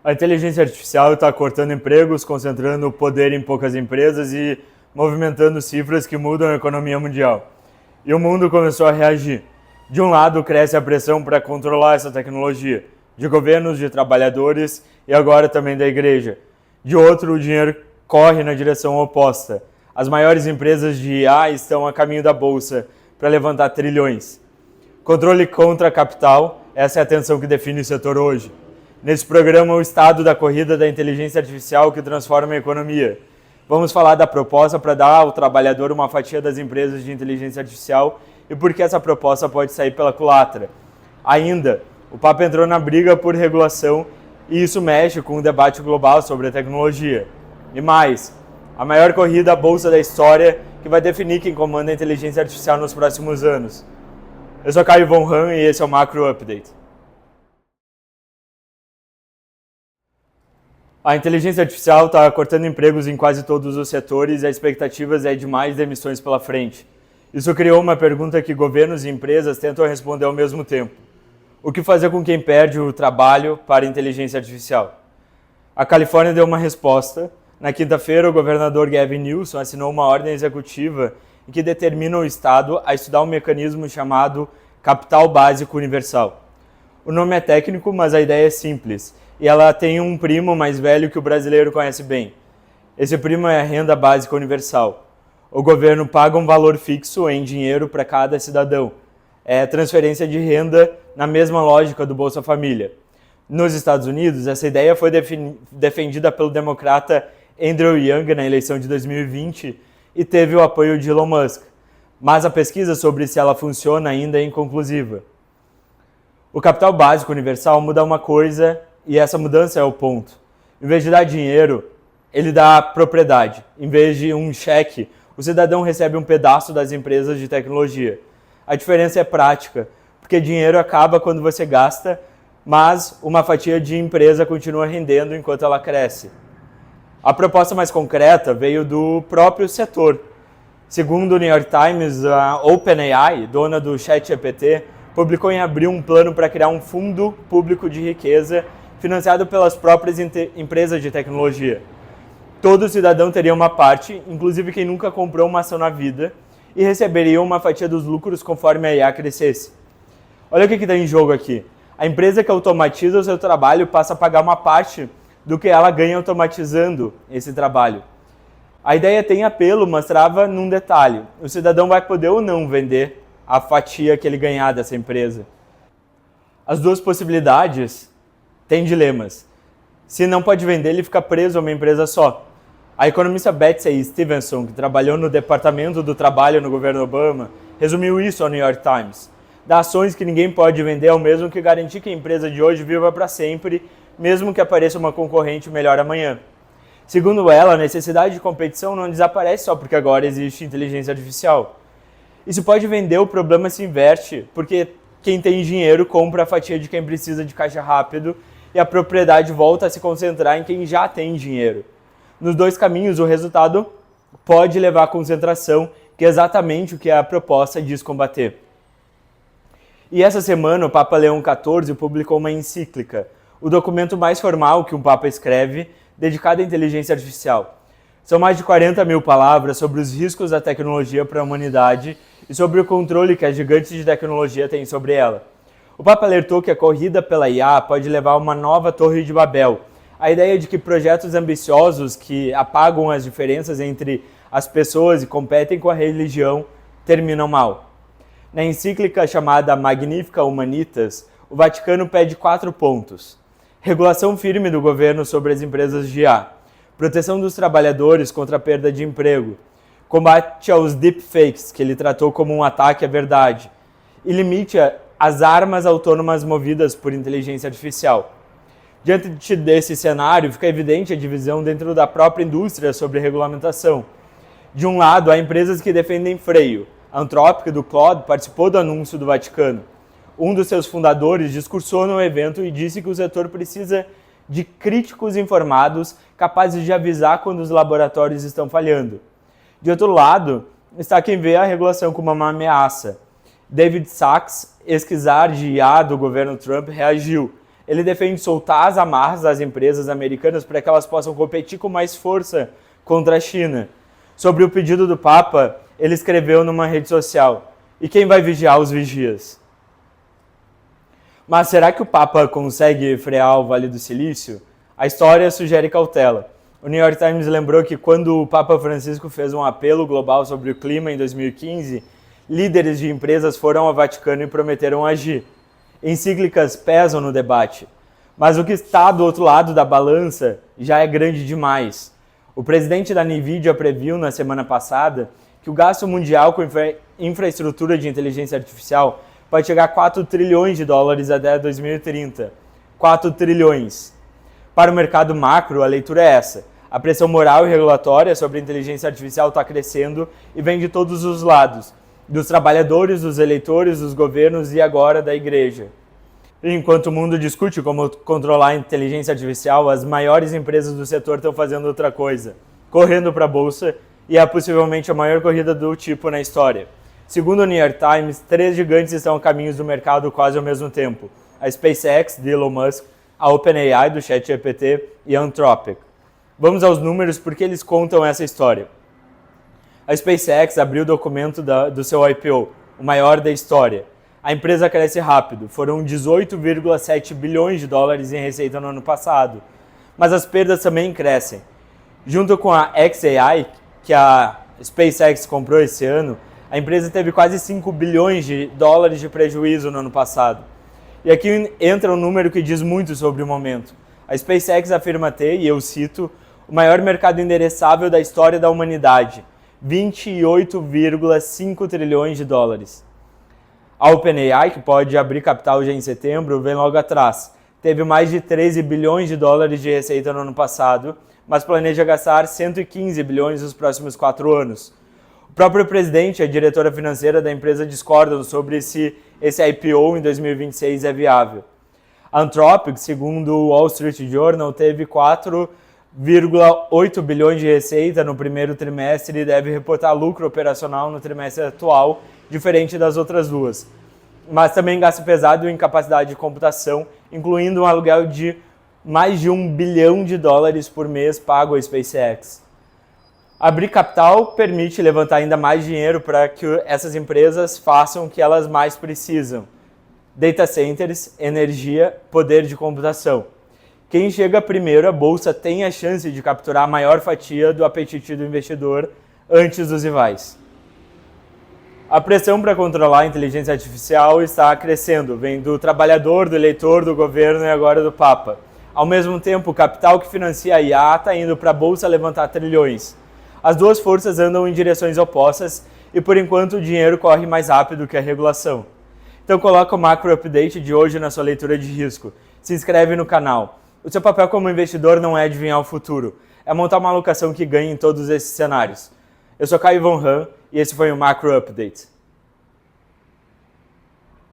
A inteligência artificial está cortando empregos, concentrando o poder em poucas empresas e movimentando cifras que mudam a economia mundial. E o mundo começou a reagir. De um lado, cresce a pressão para controlar essa tecnologia, de governos, de trabalhadores e agora também da igreja. De outro, o dinheiro corre na direção oposta. As maiores empresas de IA estão a caminho da bolsa para levantar trilhões. Controle contra capital, essa é a tensão que define o setor hoje. Nesse programa, o estado da corrida da inteligência artificial que transforma a economia. Vamos falar da proposta para dar ao trabalhador uma fatia das empresas de inteligência artificial e por que essa proposta pode sair pela culatra. Ainda, o Papa entrou na briga por regulação e isso mexe com o debate global sobre a tecnologia. E mais, a maior corrida à bolsa da história que vai definir quem comanda a inteligência artificial nos próximos anos. Eu sou Caio Von Han e esse é o Macro Update. A inteligência artificial está cortando empregos em quase todos os setores e a expectativa é de mais demissões pela frente. Isso criou uma pergunta que governos e empresas tentam responder ao mesmo tempo. O que fazer com quem perde o trabalho para a inteligência artificial? A Califórnia deu uma resposta. Na quinta-feira, o governador Gavin Newsom assinou uma ordem executiva em que determina o Estado a estudar um mecanismo chamado Capital Básico Universal. O nome é técnico, mas a ideia é simples. E ela tem um primo mais velho que o brasileiro conhece bem. Esse primo é a renda básica universal. O governo paga um valor fixo em dinheiro para cada cidadão. É transferência de renda na mesma lógica do Bolsa Família. Nos Estados Unidos, essa ideia foi defendida pelo democrata Andrew Yang na eleição de 2020 e teve o apoio de Elon Musk. Mas a pesquisa sobre se ela funciona ainda é inconclusiva. O capital básico universal muda uma coisa e essa mudança é o ponto. Em vez de dar dinheiro, ele dá propriedade. Em vez de um cheque, o cidadão recebe um pedaço das empresas de tecnologia. A diferença é prática, porque dinheiro acaba quando você gasta, mas uma fatia de empresa continua rendendo enquanto ela cresce. A proposta mais concreta veio do próprio setor. Segundo o New York Times, a OpenAI, dona do ChatGPT, publicou em abril um plano para criar um fundo público de riqueza financiado pelas próprias empresas de tecnologia. Todo cidadão teria uma parte, inclusive quem nunca comprou uma ação na vida, e receberia uma fatia dos lucros conforme a IA crescesse. Olha o que está em jogo aqui. A empresa que automatiza o seu trabalho passa a pagar uma parte do que ela ganha automatizando esse trabalho. A ideia tem apelo, mas trava num detalhe. O cidadão vai poder ou não vender a fatia que ele ganhar dessa empresa. As duas possibilidades têm dilemas. Se não pode vender, ele fica preso a uma empresa só. A economista Betsy Stevenson, que trabalhou no Departamento do Trabalho no governo Obama, resumiu isso ao New York Times. Dar ações que ninguém pode vender é o mesmo que garantir que a empresa de hoje viva para sempre, mesmo que apareça uma concorrente melhor amanhã. Segundo ela, a necessidade de competição não desaparece só porque agora existe inteligência artificial. E se pode vender, o problema se inverte, porque quem tem dinheiro compra a fatia de quem precisa de caixa rápido e a propriedade volta a se concentrar em quem já tem dinheiro. Nos dois caminhos, o resultado pode levar à concentração, que é exatamente o que a proposta diz combater. E essa semana, o Papa Leão XIV publicou uma encíclica, o documento mais formal que um Papa escreve, dedicado à inteligência artificial. São mais de 40 mil palavras sobre os riscos da tecnologia para a humanidade e sobre o controle que as gigantes de tecnologia têm sobre ela. O Papa alertou que a corrida pela IA pode levar a uma nova Torre de Babel, a ideia de que projetos ambiciosos que apagam as diferenças entre as pessoas e competem com a religião terminam mal. Na encíclica chamada Magnificat Humanitas, o Vaticano pede 4 pontos. Regulação firme do governo sobre as empresas de IA, proteção dos trabalhadores contra a perda de emprego, combate aos deepfakes, que ele tratou como um ataque à verdade, e limite às armas autônomas movidas por inteligência artificial. Diante desse cenário, fica evidente a divisão dentro da própria indústria sobre regulamentação. De um lado, há empresas que defendem freio. A Anthropic, do Claude, participou do anúncio do Vaticano. Um dos seus fundadores discursou no evento e disse que o setor precisa de críticos informados capazes de avisar quando os laboratórios estão falhando. De outro lado, está quem vê a regulação como uma ameaça. David Sachs, ex-czar de IA do governo Trump, reagiu. Ele defende soltar as amarras das empresas americanas para que elas possam competir com mais força contra a China. Sobre o pedido do Papa, ele escreveu numa rede social: "E quem vai vigiar os vigias?" Mas será que o Papa consegue frear o Vale do Silício? A história sugere cautela. O New York Times lembrou que quando o Papa Francisco fez um apelo global sobre o clima em 2015, líderes de empresas foram ao Vaticano e prometeram agir. Encíclicas pesam no debate, mas o que está do outro lado da balança já é grande demais. O presidente da NVIDIA previu na semana passada que o gasto mundial com infraestrutura de inteligência artificial pode chegar a 4 trilhões de dólares até 2030. 4 trilhões. Para o mercado macro, a leitura é essa. A pressão moral e regulatória sobre a inteligência artificial está crescendo e vem de todos os lados. Dos trabalhadores, dos eleitores, dos governos e agora da igreja. Enquanto o mundo discute como controlar a inteligência artificial, as maiores empresas do setor estão fazendo outra coisa. Correndo para a bolsa, e é possivelmente a maior corrida do tipo na história. Segundo o New York Times, 3 gigantes estão a caminhos do mercado quase ao mesmo tempo. A SpaceX, de Elon Musk, a OpenAI, do ChatGPT e a Anthropic. Vamos aos números porque eles contam essa história. A SpaceX abriu o documento do seu IPO, o maior da história. A empresa cresce rápido, foram 18,7 bilhões de dólares em receita no ano passado. Mas as perdas também crescem. Junto com a xAI, que a SpaceX comprou esse ano, a empresa teve quase 5 bilhões de dólares de prejuízo no ano passado. E aqui entra um número que diz muito sobre o momento. A SpaceX afirma ter, e eu cito, o maior mercado endereçável da história da humanidade, 28,5 trilhões de dólares. A OpenAI, que pode abrir capital já em setembro, vem logo atrás. Teve mais de 13 bilhões de dólares de receita no ano passado, mas planeja gastar 115 bilhões nos próximos 4 anos. O próprio presidente e a diretora financeira da empresa discordam sobre se esse IPO em 2026 é viável. A Anthropic, segundo o Wall Street Journal, teve 4,8 bilhões de receita no primeiro trimestre e deve reportar lucro operacional no trimestre atual, diferente das outras duas. Mas também gasta pesado em capacidade de computação, incluindo um aluguel de mais de 1 bilhão de dólares por mês pago à SpaceX. Abrir capital permite levantar ainda mais dinheiro para que essas empresas façam o que elas mais precisam. Data centers, energia, poder de computação. Quem chega primeiro à bolsa tem a chance de capturar a maior fatia do apetite do investidor antes dos rivais. A pressão para controlar a inteligência artificial está crescendo, vem do trabalhador, do eleitor, do governo e agora do Papa. Ao mesmo tempo, o capital que financia a IA está indo para a bolsa levantar trilhões. As duas forças andam em direções opostas e, por enquanto, o dinheiro corre mais rápido que a regulação. Então, coloca o Macro Update de hoje na sua leitura de risco. Se inscreve no canal. O seu papel como investidor não é adivinhar o futuro, é montar uma alocação que ganhe em todos esses cenários. Eu sou Caio Von Han e esse foi o Macro Update.